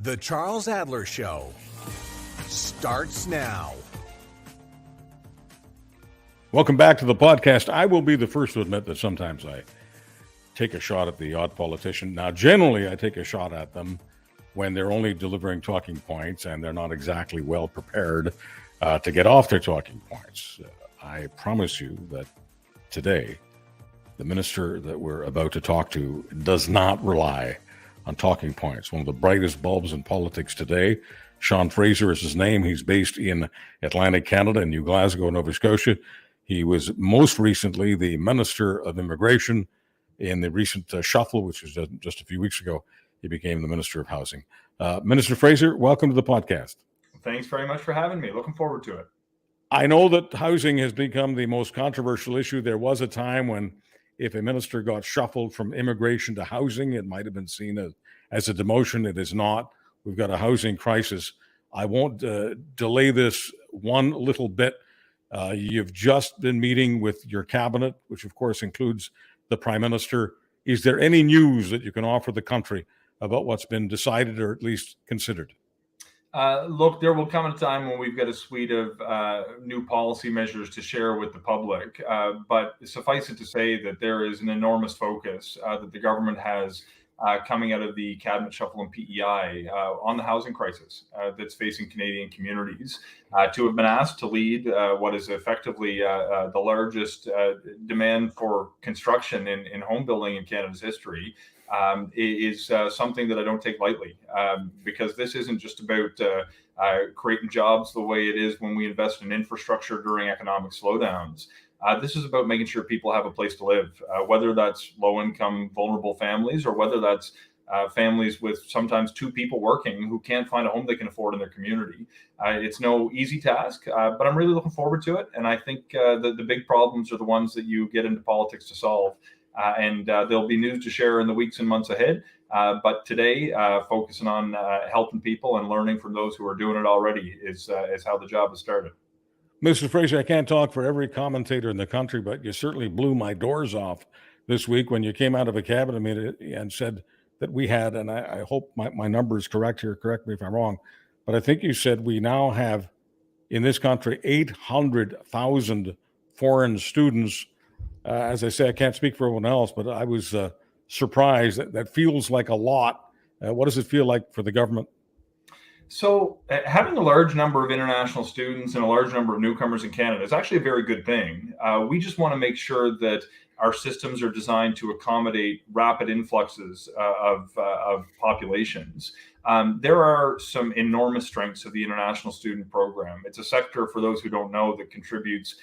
The Charles Adler Show starts now. Welcome back to the podcast. I will be the first to admit that sometimes I take a shot at the odd politician. Now, generally, I take a shot at them when they're only delivering talking points and they're not exactly well prepared to get off their talking points. I promise you that today, the minister that we're about to talk to does not rely on talking points. One of the brightest bulbs in politics today. Sean Fraser is his name. He's based in Atlantic Canada in New Glasgow, Nova Scotia. He was most recently the Minister of Immigration. In the recent shuffle, which was just a few weeks ago, he became the Minister of Housing. Minister Fraser, welcome to the podcast. Thanks very much for having me. Looking forward to it. I know that housing has become the most controversial issue. There was a time when if a minister got shuffled from immigration to housing, it might have been seen as a demotion. It is not. We've got a housing crisis. I won't delay this one little bit. You've just been meeting with your cabinet, which of course includes the Prime Minister. Is there any news that you can offer the country about what's been decided or at least considered? Look, there will come a time when we've got a suite of new policy measures to share with the public. But suffice it to say that there is an enormous focus that the government has coming out of the cabinet shuffle and PEI on the housing crisis that's facing Canadian communities. To have been asked to lead what is effectively the largest demand for construction in home building in Canada's history is something that I don't take lightly, because this isn't just about creating jobs the way it is when we invest in infrastructure during economic slowdowns. This is about making sure people have a place to live, whether that's low-income, vulnerable families, or whether that's families with sometimes two people working who can't find a home they can afford in their community. It's no easy task, but I'm really looking forward to it. And I think the big problems are the ones that you get into politics to solve. And there'll be news to share in the weeks and months ahead. But today, focusing on helping people and learning from those who are doing it already is how the job has started. Mr. Fraser, I can't talk for every commentator in the country, but you certainly blew my doors off this week when you came out of a cabinet meeting and said that we had, and I hope my number is correct here, correct me if I'm wrong, but I think you said we now have in this country 800,000 foreign students. As I say, I can't speak for everyone else, but I was surprised. That feels like a lot. What does it feel like for the government? So having a large number of international students and a large number of newcomers in Canada is actually a very good thing. We just want to make sure that our systems are designed to accommodate rapid influxes of populations. There are some enormous strengths of the international student program. It's a sector, for those who don't know, that contributes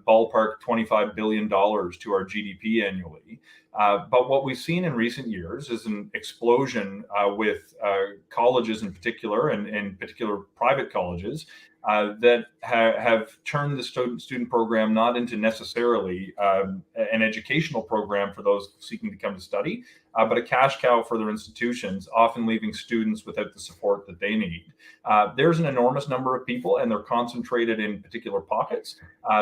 ballpark $25 billion to our GDP annually. But what we've seen in recent years is an explosion with colleges in particular, and in particular private colleges, that have turned the student program not into necessarily an educational program for those seeking to come to study, but a cash cow for their institutions, often leaving students without the support that they need. There's an enormous number of people, and they're concentrated in particular pockets.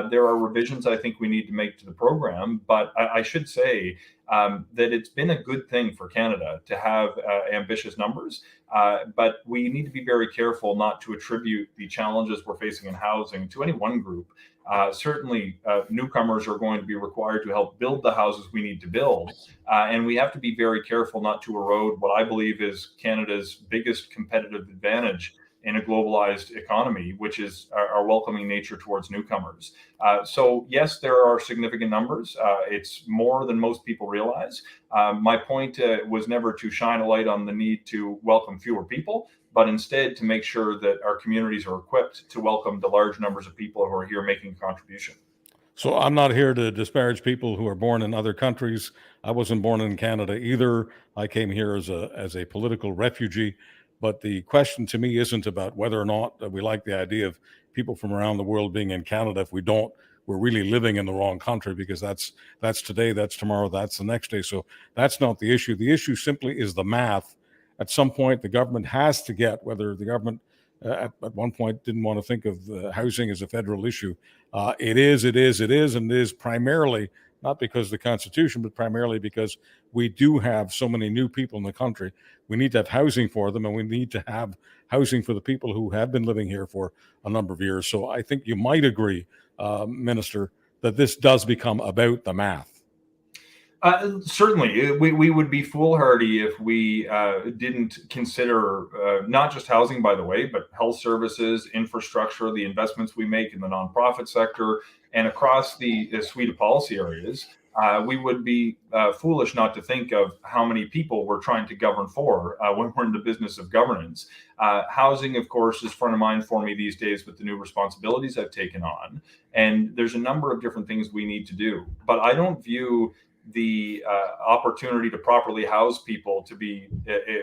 There are revisions I think we need to make to the program, but I should say that it's been a good thing for Canada to have ambitious numbers, but we need to be very careful not to attribute the challenges we're facing in housing to any one group. Certainly, newcomers are going to be required to help build the houses we need to build. And we have to be very careful not to erode what I believe is Canada's biggest competitive advantage in a globalized economy, which is our welcoming nature towards newcomers. So yes, there are significant numbers. It's more than most people realize. My point was never to shine a light on the need to welcome fewer people, but instead to make sure that our communities are equipped to welcome the large numbers of people who are here making a contribution. So I'm not here to disparage people who are born in other countries. I wasn't born in Canada either. I came here as a political refugee. But the question to me isn't about whether or not we like the idea of people from around the world being in Canada. If we don't, we're really living in the wrong country, because that's today, that's tomorrow, that's the next day. So that's not the issue. The issue simply is the math. At some point, the government has to get, whether the government at one point didn't want to think of housing as a federal issue. It is, and it is primarily not because of the Constitution, but primarily because we do have so many new people in the country. We need to have housing for them, and we need to have housing for the people who have been living here for a number of years. So I think you might agree, Minister, that this does become about the math. Certainly, we would be foolhardy if we didn't consider not just housing, by the way, but health services, infrastructure, the investments we make in the nonprofit sector, and across the suite of policy areas. We would be foolish not to think of how many people we're trying to govern for when we're in the business of governance. Housing, of course, is front of mind for me these days with the new responsibilities I've taken on. And there's a number of different things we need to do. But I don't view the opportunity to properly house people to be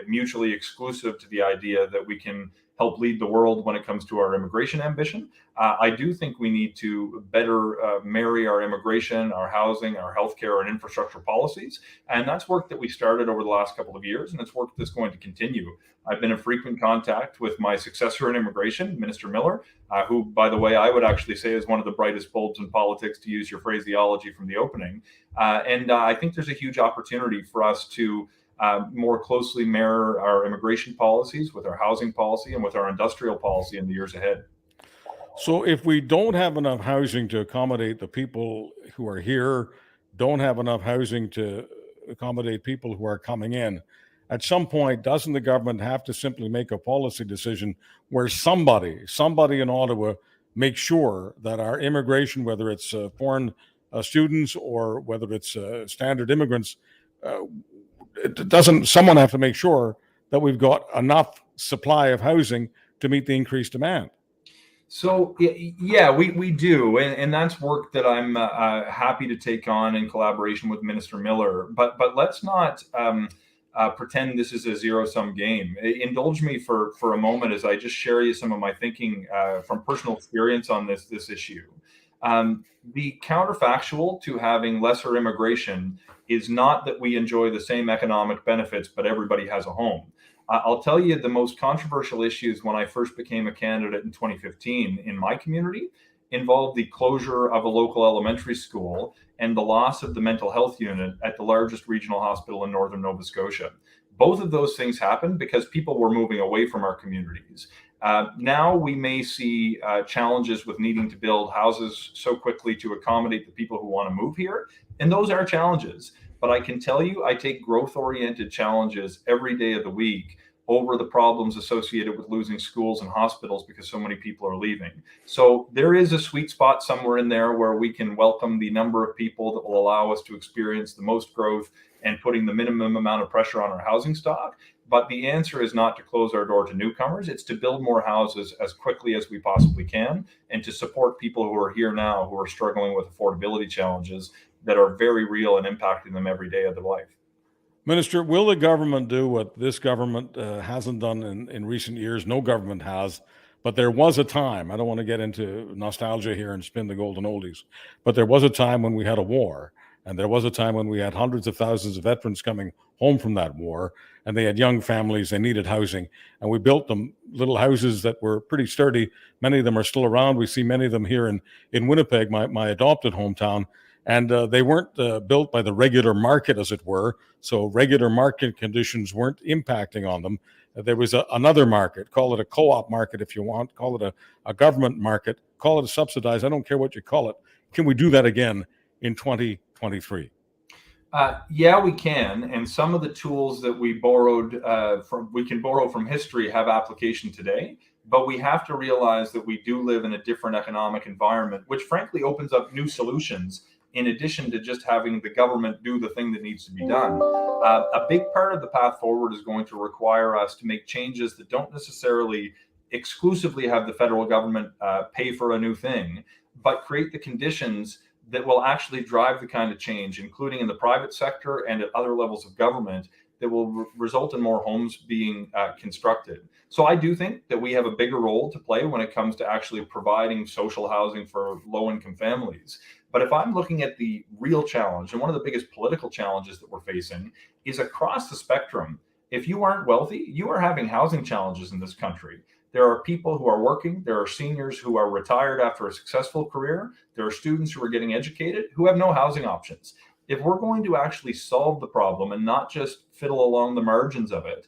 mutually exclusive to the idea that we can help lead the world when it comes to our immigration ambition. I do think we need to better marry our immigration, our housing, our healthcare, and infrastructure policies. And that's work that we started over the last couple of years, and it's work that's going to continue. I've been in frequent contact with my successor in immigration, Minister Miller, who, by the way, I would actually say is one of the brightest bulbs in politics, to use your phraseology from the opening. And I think there's a huge opportunity for us to more closely mirror our immigration policies with our housing policy and with our industrial policy in the years ahead. So if we don't have enough housing to accommodate the people who are here, don't have enough housing to accommodate people who are coming in, at some point, doesn't the government have to simply make a policy decision where somebody in Ottawa makes sure that our immigration, whether it's foreign students or whether it's standard immigrants, someone have to make sure that we've got enough supply of housing to meet the increased demand? So yeah, we do, and that's work that I'm happy to take on in collaboration with Minister Miller. But let's not pretend this is a zero-sum game. Indulge me for a moment as I just share you some of my thinking from personal experience on this issue. The counterfactual to having lesser immigration is not that we enjoy the same economic benefits, but everybody has a home. I'll tell you the most controversial issues when I first became a candidate in 2015 in my community involved the closure of a local elementary school and the loss of the mental health unit at the largest regional hospital in northern Nova Scotia. Both of those things happened because people were moving away from our communities. Now we may see challenges with needing to build houses so quickly to accommodate the people who want to move here. And those are challenges. But I can tell you, I take growth-oriented challenges every day of the week over the problems associated with losing schools and hospitals because so many people are leaving. So there is a sweet spot somewhere in there where we can welcome the number of people that will allow us to experience the most growth and putting the minimum amount of pressure on our housing stock. But the answer is not to close our door to newcomers. It's to build more houses as quickly as we possibly can and to support people who are here now who are struggling with affordability challenges that are very real and impacting them every day of their life. Minister, will the government do what this government hasn't done in recent years? No government has, but there was a time, I don't want to get into nostalgia here and spin the golden oldies, but there was a time when we had a war, and there was a time when we had hundreds of thousands of veterans coming home from that war, and they had young families, they needed housing, and we built them little houses that were pretty sturdy. Many of them are still around. We see many of them here in Winnipeg, my adopted hometown. And they weren't built by the regular market, as it were. So regular market conditions weren't impacting on them. There was another market, call it a co-op market if you want, call it a government market, call it a subsidized, I don't care what you call it. Can we do that again in 2023? Yeah, we can. And some of the tools that we can borrow from history have application today. But we have to realize that we do live in a different economic environment, which frankly opens up new solutions in addition to just having the government do the thing that needs to be done. A big part of the path forward is going to require us to make changes that don't necessarily exclusively have the federal government pay for a new thing, but create the conditions that will actually drive the kind of change, including in the private sector and at other levels of government, that will result in more homes being constructed. So I do think that we have a bigger role to play when it comes to actually providing social housing for low-income families. But if I'm looking at the real challenge, and one of the biggest political challenges that we're facing is across the spectrum, if you aren't wealthy, you are having housing challenges in this country. There are people who are working. There are seniors who are retired after a successful career. There are students who are getting educated who have no housing options. If we're going to actually solve the problem and not just fiddle along the margins of it,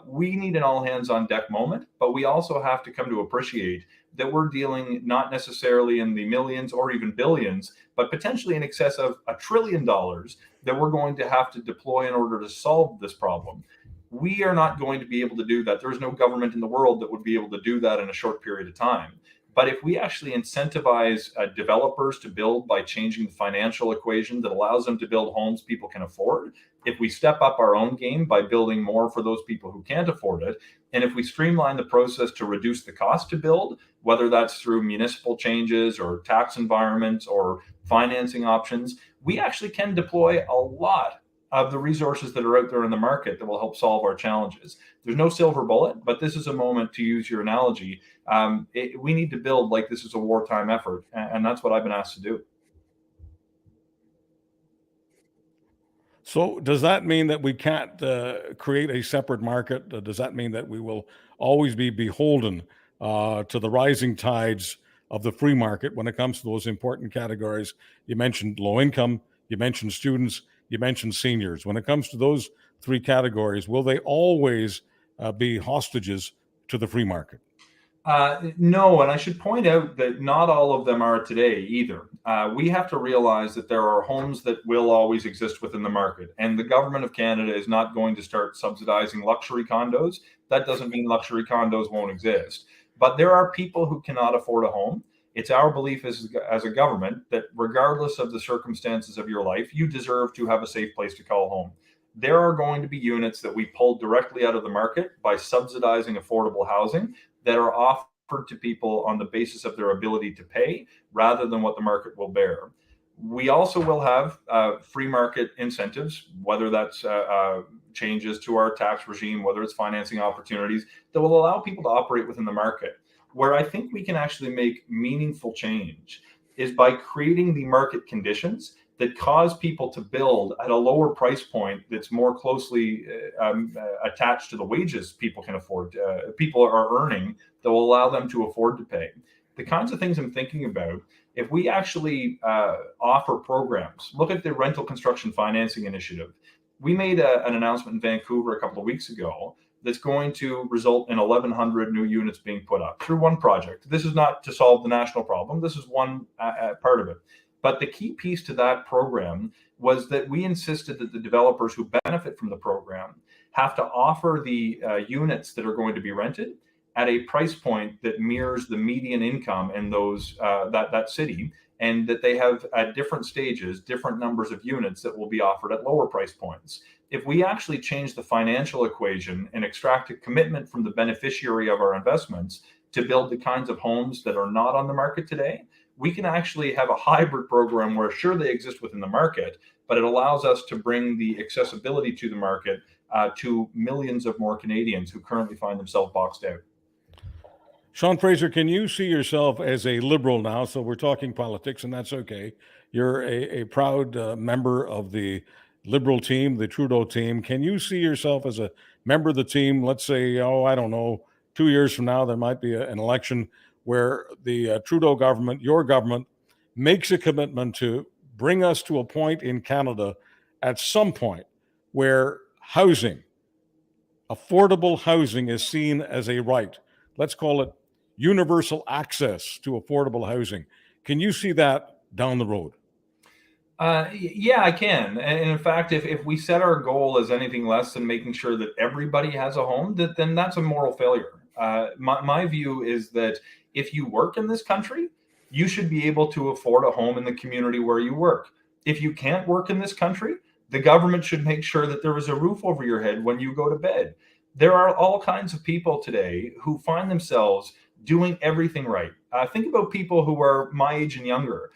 we need an all hands on deck moment, but we also have to come to appreciate that we're dealing not necessarily in the millions or even billions, but potentially in excess of $1 trillion that we're going to have to deploy in order to solve this problem. We are not going to be able to do that. There's no government in the world that would be able to do that in a short period of time. But if we actually incentivize developers to build by changing the financial equation that allows them to build homes people can afford, if we step up our own game by building more for those people who can't afford it, and if we streamline the process to reduce the cost to build, whether that's through municipal changes or tax environments or financing options, we actually can deploy a lot of the resources that are out there in the market that will help solve our challenges. There's no silver bullet, but this is a moment, to use your analogy, we need to build like this is a wartime effort, and that's what I've been asked to do. So, does that mean that we can't create a separate market? Does that mean that we will always be beholden to the rising tides of the free market when it comes to those important categories? You mentioned low income, you mentioned students, you mentioned seniors. When it comes to those three categories, will they always be hostages to the free market? No, and I should point out that not all of them are today either. We have to realize that there are homes that will always exist within the market, and the government of Canada is not going to start subsidizing luxury condos. That doesn't mean luxury condos won't exist, but there are people who cannot afford a home. It's our belief as a government that regardless of the circumstances of your life, you deserve to have a safe place to call home. There are going to be units that we pull directly out of the market by subsidizing affordable housing that are offered to people on the basis of their ability to pay rather than what the market will bear. We also will have free market incentives, whether that's changes to our tax regime, whether it's financing opportunities that will allow people to operate within the market. Where I think we can actually make meaningful change is by creating the market conditions that cause people to build at a lower price point that's more closely attached to the wages people can afford, people are earning, that will allow them to afford to pay. The kinds of things I'm thinking about, if we actually offer programs, look at the rental construction financing initiative. We made an announcement in Vancouver a couple of weeks ago that's going to result in 1,100 new units being put up through one project. This is not to solve the national problem. This is one part of it. But the key piece to that program was that we insisted that the developers who benefit from the program have to offer the units that are going to be rented at a price point that mirrors the median income in those that city, and that they have at different stages different numbers of units that will be offered at lower price points. If we actually change the financial equation and extract a commitment from the beneficiary of our investments to build the kinds of homes that are not on the market today, we can actually have a hybrid program where sure they exist within the market, but it allows us to bring the accessibility to the market to millions of more Canadians who currently find themselves boxed out. Sean Fraser, can you see yourself as a liberal now? So we're talking politics, and that's okay. You're a proud member of the Liberal team, the Trudeau team. Can you see yourself as a member of the team? Let's say, I don't know, 2 years from now, there might be an election where the Trudeau government, your government, makes a commitment to bring us to a point in Canada at some point where housing, affordable housing, is seen as a right. Let's call it universal access to affordable housing. Can you see that down the road? Yeah, I can. And in fact, if we set our goal as anything less than making sure that everybody has a home, then that's a moral failure. My view is that if you work in this country, you should be able to afford a home in the community where you work. If you can't work in this country, the government should make sure that there is a roof over your head when you go to bed. There are all kinds of people today who find themselves doing everything right. Think about people who are my age and younger,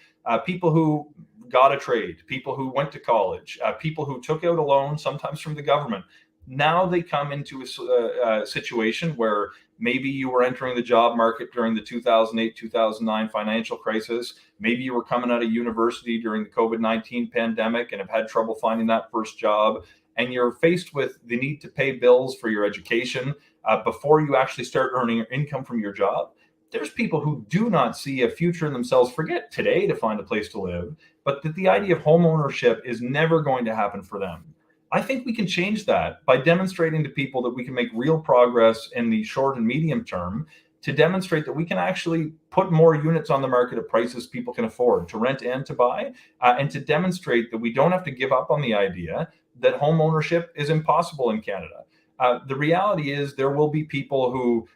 people who got a trade, people who went to college, people who took out a loan, sometimes from the government. Now they come into a situation where maybe you were entering the job market during the 2008, 2009 financial crisis. Maybe you were coming out of university during the COVID-19 pandemic and have had trouble finding that first job. And you're faced with the need to pay bills for your education, before you actually start earning income from your job. There's people who do not see a future in themselves, forget today to find a place to live, but that the idea of home ownership is never going to happen for them. I think we can change that by demonstrating to people that we can make real progress in the short and medium term, to demonstrate that we can actually put more units on the market at prices people can afford to rent and to buy, and to demonstrate that we don't have to give up on the idea that home ownership is impossible in Canada. The reality is there will be people who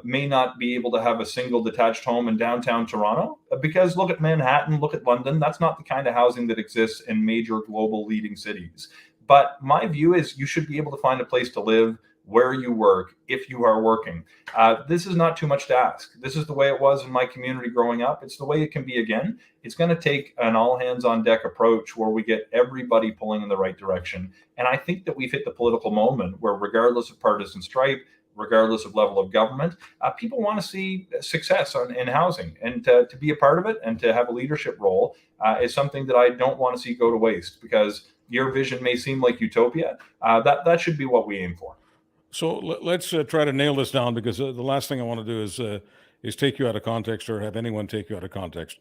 may not be able to have a single detached home in downtown Toronto, because look at Manhattan, look at London. That's not the kind of housing that exists in major global leading cities. But my view is you should be able to find a place to live where you work if you are working. This is not too much to ask. This is the way it was in my community growing up. It's the way it can be again. It's going to take an all hands on deck approach where we get everybody pulling in the right direction. And I think that we've hit the political moment where, regardless of partisan stripe, regardless of level of government, people want to see success in housing, and to be a part of it and to have a leadership role is something that I don't want to see go to waste, because your vision may seem like utopia. That should be what we aim for. So let's try to nail this down, because the last thing I want to do is take you out of context, or have anyone take you out of context.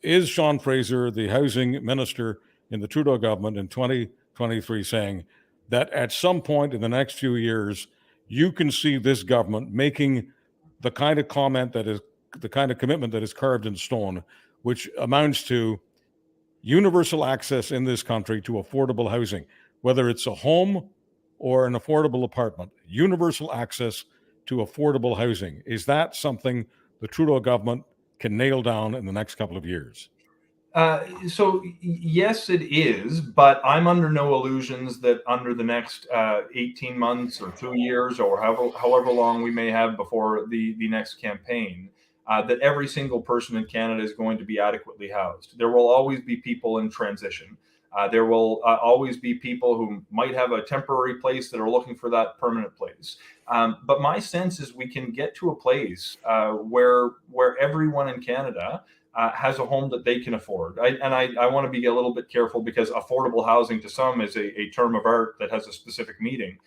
Is Sean Fraser, the housing minister in the Trudeau government in 2023, saying that at some point in the next few years, you can see this government making the kind of comment that is the kind of commitment that is carved in stone, which amounts to universal access in this country to affordable housing, whether it's a home or an affordable apartment, universal access to affordable housing? Is that something the Trudeau government can nail down in the next couple of years? So yes, it is, but I'm under no illusions that under the next 18 months or 2 years, or however long we may have before the next campaign, that every single person in Canada is going to be adequately housed. There will always be people in transition. There will always be people who might have a temporary place that are looking for that permanent place. But my sense is we can get to a place where everyone in Canada has a home that they can afford. I want to be a little bit careful, because affordable housing to some is a term of art that has a specific meaning.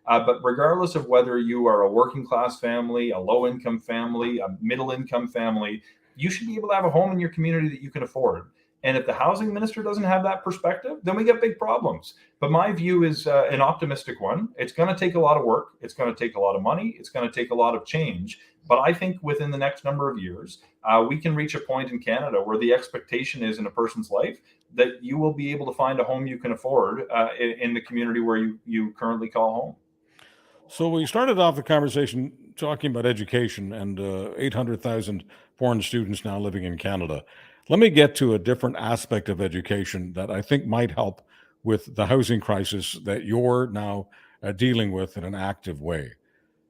But regardless of whether you are a working class family, a low income family, a middle income family, you should be able to have a home in your community that you can afford. And if the housing minister doesn't have that perspective, then we get big problems. But my view is an optimistic one. It's going to take a lot of work. It's going to take a lot of money. It's going to take a lot of change. But I think within the next number of years, we can reach a point in Canada where the expectation is in a person's life that you will be able to find a home you can afford in the community where you currently call home. So we started off the conversation talking about education and 800,000 foreign students now living in Canada. Let me get to a different aspect of education that I think might help with the housing crisis that you're now dealing with in an active way.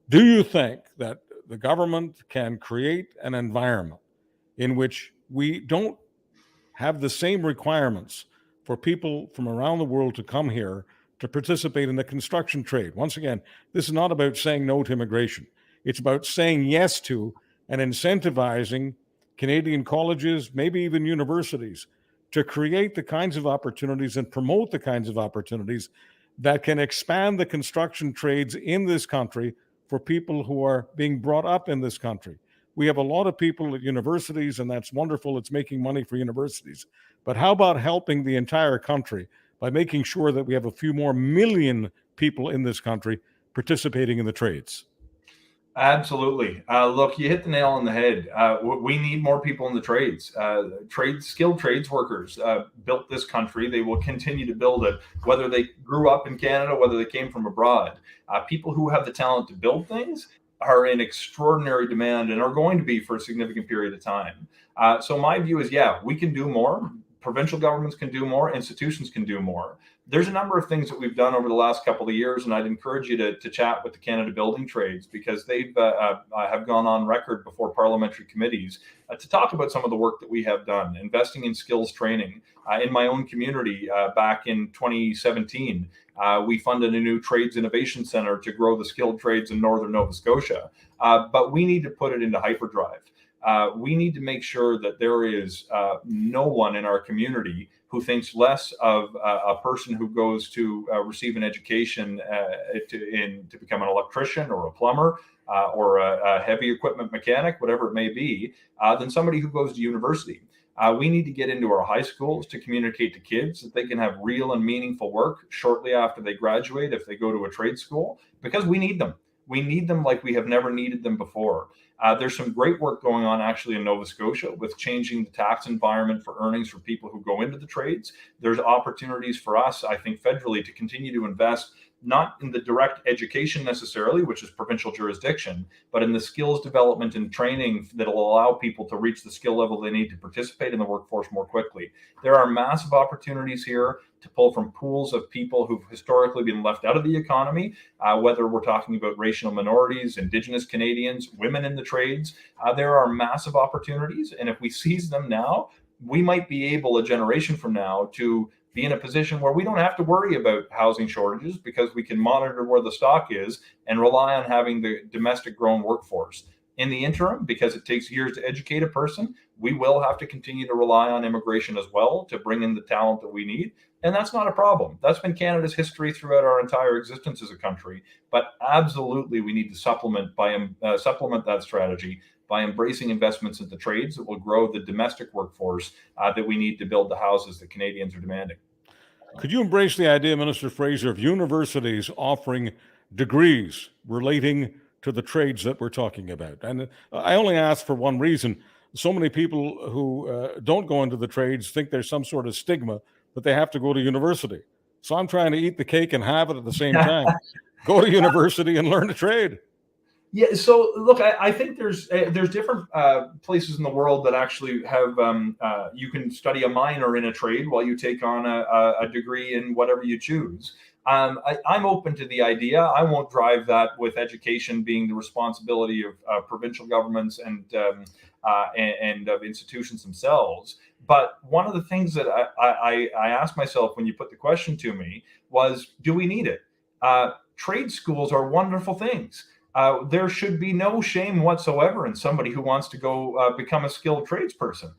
Do you think that the government can create an environment in which we don't have the same requirements for people from around the world to come here to participate in the construction trade? Once again, this is not about saying no to immigration. It's about saying yes to and incentivizing Canadian colleges, maybe even universities, to create the kinds of opportunities and promote the kinds of opportunities that can expand the construction trades in this country for people who are being brought up in this country. We have a lot of people at universities, and that's wonderful. It's making money for universities. But how about helping the entire country by making sure that we have a few more million people in this country participating in the trades? Absolutely. Look, you hit the nail on the head. We need more people in the trades. Skilled trades workers built this country. They will continue to build it, whether they grew up in Canada, whether they came from abroad. People who have the talent to build things are in extraordinary demand and are going to be for a significant period of time. So my view is, yeah, we can do more. Provincial governments can do more. Institutions can do more. There's a number of things that we've done over the last couple of years, and I'd encourage you to chat with the Canada Building Trades, because they have gone on record before parliamentary committees to talk about some of the work that we have done, investing in skills training. In my own community back in 2017, we funded a new Trades Innovation Centre to grow the skilled trades in northern Nova Scotia. But we need to put it into hyperdrive. we need to make sure that there is no one in our community who thinks less of a person who goes to receive an education to become an electrician or a plumber or a heavy equipment mechanic, whatever it may be, than somebody who goes to university. We need to get into our high schools to communicate to kids that they can have real and meaningful work shortly after they graduate if they go to a trade school, because we need them. We need them like we have never needed them before. There's some great work going on actually in Nova Scotia with changing the tax environment for earnings for people who go into the trades. There's opportunities for us, I think, federally to continue to invest not in the direct education necessarily, which is provincial jurisdiction, but in the skills development and training that will allow people to reach the skill level they need to participate in the workforce more quickly. There are massive opportunities here to pull from pools of people who've historically been left out of the economy, whether we're talking about racial minorities, Indigenous Canadians, women in the trades. There are massive opportunities, and if we seize them now, we might be able a generation from now to be in a position where we don't have to worry about housing shortages because we can monitor where the stock is and rely on having the domestic grown workforce. In the interim, because it takes years to educate a person, we will have to continue to rely on immigration as well to bring in the talent that we need. And that's not a problem. That's been Canada's history throughout our entire existence as a country. But absolutely, we need to supplement that strategy by embracing investments in the trades that will grow the domestic workforce that we need to build the houses that Canadians are demanding. Could you embrace the idea, Minister Fraser, of universities offering degrees relating to the trades that we're talking about? And I only ask for one reason. So many people who don't go into the trades think there's some sort of stigma, but they have to go to university. So I'm trying to eat the cake and have it at the same time. Go to university and learn a trade. Yeah. So look, I think there's different places in the world that actually have you can study a minor in a trade while you take on a degree in whatever you choose. I'm open to the idea. I won't drive that with education being the responsibility of provincial governments and of institutions themselves. But one of the things that I asked myself when you put the question to me was, do we need it? Trade schools are wonderful things. There should be no shame whatsoever in somebody who wants to go become a skilled tradesperson.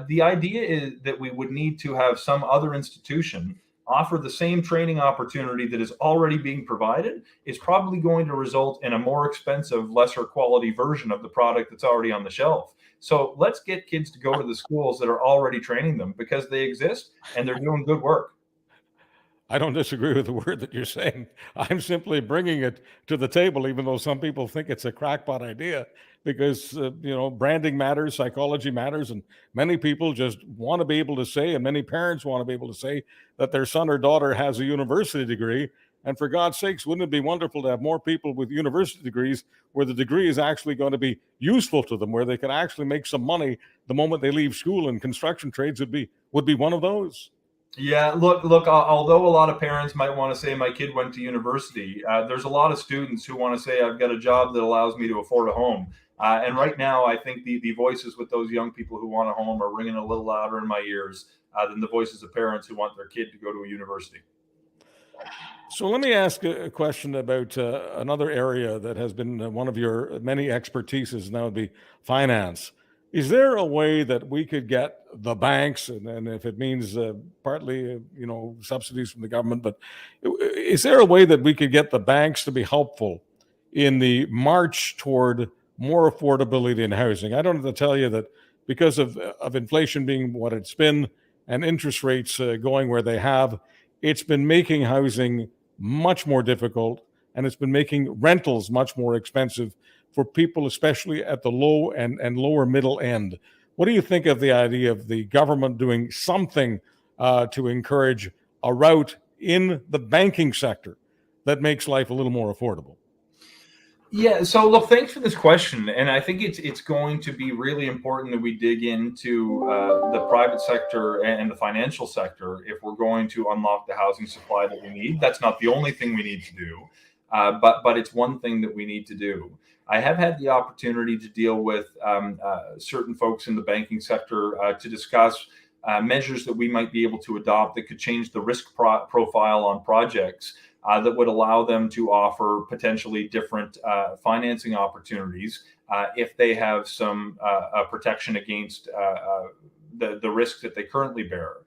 The idea is that we would need to have some other institution offer the same training opportunity that is already being provided. Is probably going to result in a more expensive, lesser quality version of the product that's already on the shelf. So let's get kids to go to the schools that are already training them, because they exist and they're doing good work. I don't disagree with the word that you're saying. I'm simply bringing it to the table, even though some people think it's a crackpot idea, because branding matters, psychology matters, and many people just want to be able to say, and many parents want to be able to say, that their son or daughter has a university degree. And for God's sakes, wouldn't it be wonderful to have more people with university degrees where the degree is actually going to be useful to them, where they can actually make some money the moment they leave school? And construction trades would be one of those. Yeah, look. Although a lot of parents might want to say my kid went to university, there's a lot of students who want to say I've got a job that allows me to afford a home. And right now, I think the voices with those young people who want a home are ringing a little louder in my ears than the voices of parents who want their kid to go to a university. So let me ask a question about another area that has been one of your many expertises, and that would be finance. Is there a way that we could get the banks, and if it means partly, subsidies from the government, but is there a way that we could get the banks to be helpful in the march toward more affordability in housing? I don't have to tell you that because of inflation being what it's been and interest rates going where they have, it's been making housing much more difficult, and it's been making rentals much more expensive for people, especially at the low and lower middle end. What do you think of the idea of the government doing something to encourage a route in the banking sector that makes life a little more affordable? Yeah, so look, thanks for this question, and I think it's going to be really important that we dig into the private sector and the financial sector if we're going to unlock the housing supply that we need. That's not the only thing we need to do, but it's one thing that we need to do. I have had the opportunity to deal with certain folks in the banking sector to discuss measures that we might be able to adopt that could change the risk profile on projects that would allow them to offer potentially different financing opportunities if they have some protection against the risk that they currently bear.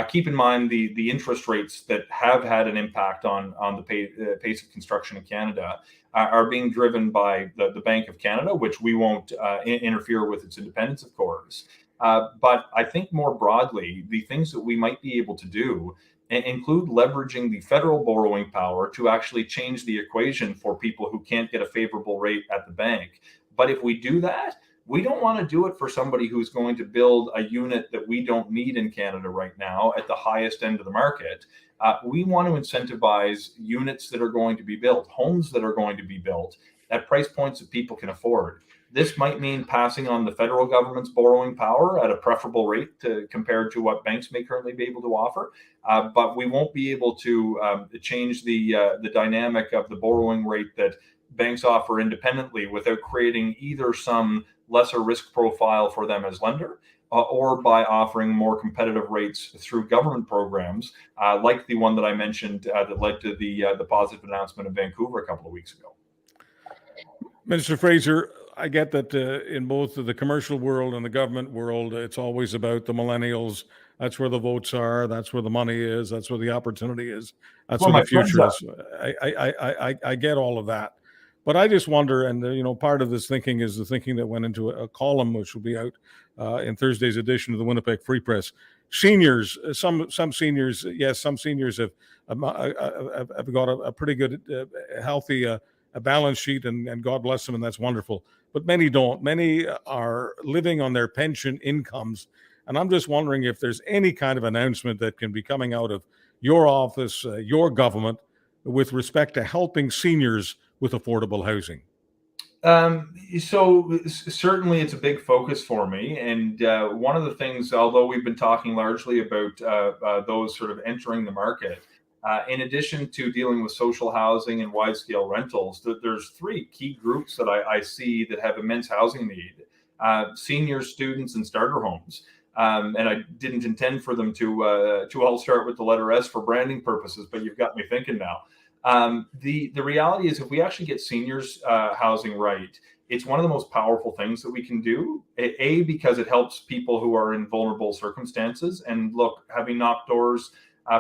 Keep in mind the interest rates that have had an impact on the pace of construction in Canada are being driven by the Bank of Canada, which we won't interfere with its independence, of course. But I think more broadly, the things that we might be able to do include leveraging the federal borrowing power to actually change the equation for people who can't get a favorable rate at the bank. But if we do that, we don't want to do it for somebody who's going to build a unit that we don't need in Canada right now at the highest end of the market. We want to incentivize units that are going to be built, homes that are going to be built at price points that people can afford. This might mean passing on the federal government's borrowing power at a preferable rate compared to what banks may currently be able to offer. But we won't be able to change the dynamic of the borrowing rate that banks offer independently without creating either some lesser risk profile for them as lender or by offering more competitive rates through government programs like the one that I mentioned that led to the positive announcement in Vancouver a couple of weeks ago. Minister Fraser, I get that in both the commercial world and the government world, it's always about the millennials. That's where the votes are. That's where the money is. That's where the opportunity is. That's where the future is. I get all of that. But I just wonder, and part of this thinking is the thinking that went into a column which will be out in Thursday's edition of the Winnipeg Free Press. Seniors, some seniors, yes, some seniors have got a pretty good, healthy a balance sheet, and God bless them, and that's wonderful. But many don't. Many are living on their pension incomes. And I'm just wondering if there's any kind of announcement that can be coming out of your office, your government, with respect to helping seniors with affordable housing. So certainly it's a big focus for me. And one of the things, although we've been talking largely about those sort of entering the market, in addition to dealing with social housing and wide-scale rentals, there's three key groups that I see that have immense housing need: seniors, students, and starter homes. And I didn't intend for them to all start with the letter S for branding purposes, but you've got me thinking now. The reality is, if we actually get seniors housing right, it's one of the most powerful things that we can do. Because it helps people who are in vulnerable circumstances. And look, having knocked doors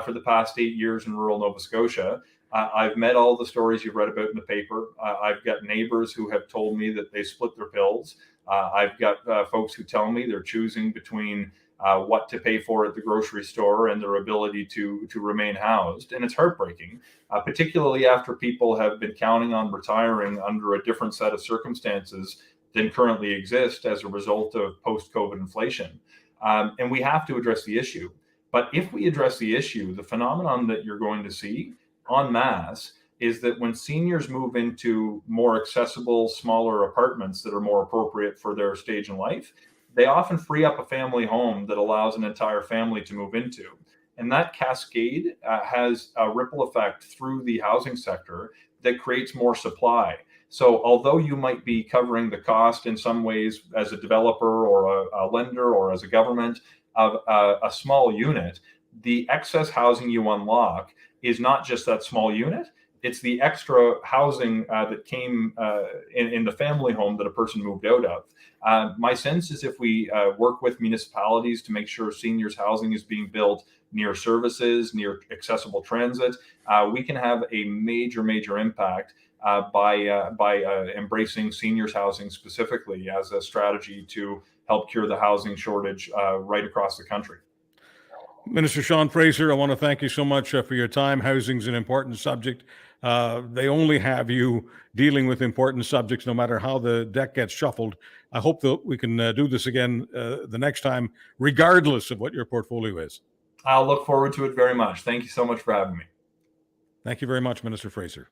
for the past 8 years in rural Nova Scotia, I've met all the stories you've read about in the paper. I've got neighbors who have told me that they split their bills. I've got folks who tell me they're choosing between what to pay for at the grocery store and their ability to remain housed. And it's heartbreaking, particularly after people have been counting on retiring under a different set of circumstances than currently exist as a result of post-COVID inflation. And we have to address the issue. But if we address the issue, the phenomenon that you're going to see en masse is that when seniors move into more accessible, smaller apartments that are more appropriate for their stage in life, they often free up a family home that allows an entire family to move into. And that cascade has a ripple effect through the housing sector that creates more supply. So although you might be covering the cost in some ways as a developer or a lender or as a government of a small unit, the excess housing you unlock is not just that small unit. It's the extra housing that came in the family home that a person moved out of. My sense is if we work with municipalities to make sure seniors housing is being built near services, near accessible transit, we can have a major impact by embracing seniors housing specifically as a strategy to help cure the housing shortage right across the country. Minister Sean Fraser, I want to thank you so much for your time. Housing's an important subject. They only have you dealing with important subjects, no matter how the deck gets shuffled. I hope that we can do this again the next time, regardless of what your portfolio is. I'll look forward to it very much. Thank you so much for having me. Thank you very much, Minister Fraser.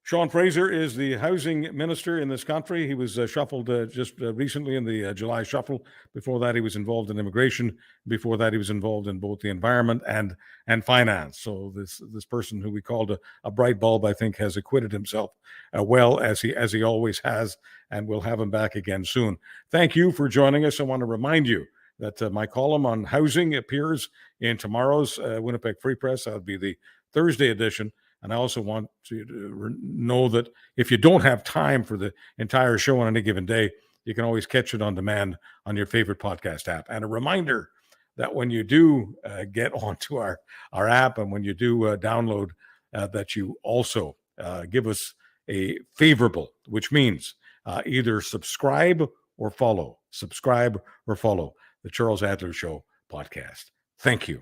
Sean Fraser is the housing minister in this country. He was shuffled just recently in the July shuffle. Before that, he was involved in immigration. Before that, he was involved in both the environment and finance. So this person who we called a bright bulb, I think, has acquitted himself well, as he always has, and we'll have him back again soon. Thank you for joining us. I want to remind you that my column on housing appears in tomorrow's Winnipeg Free Press. That would be the Thursday edition. And I also want you to know that if you don't have time for the entire show on any given day, you can always catch it on demand on your favorite podcast app. And a reminder that when you do get onto our app and when you do download, that you also give us a favorable, which means either subscribe or follow. Subscribe or follow the Charles Adler Show podcast. Thank you.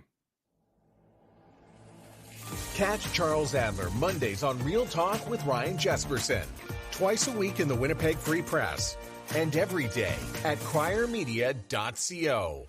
Catch Charles Adler Mondays on Real Talk with Ryan Jesperson, twice a week in the Winnipeg Free Press, and every day at criermedia.co.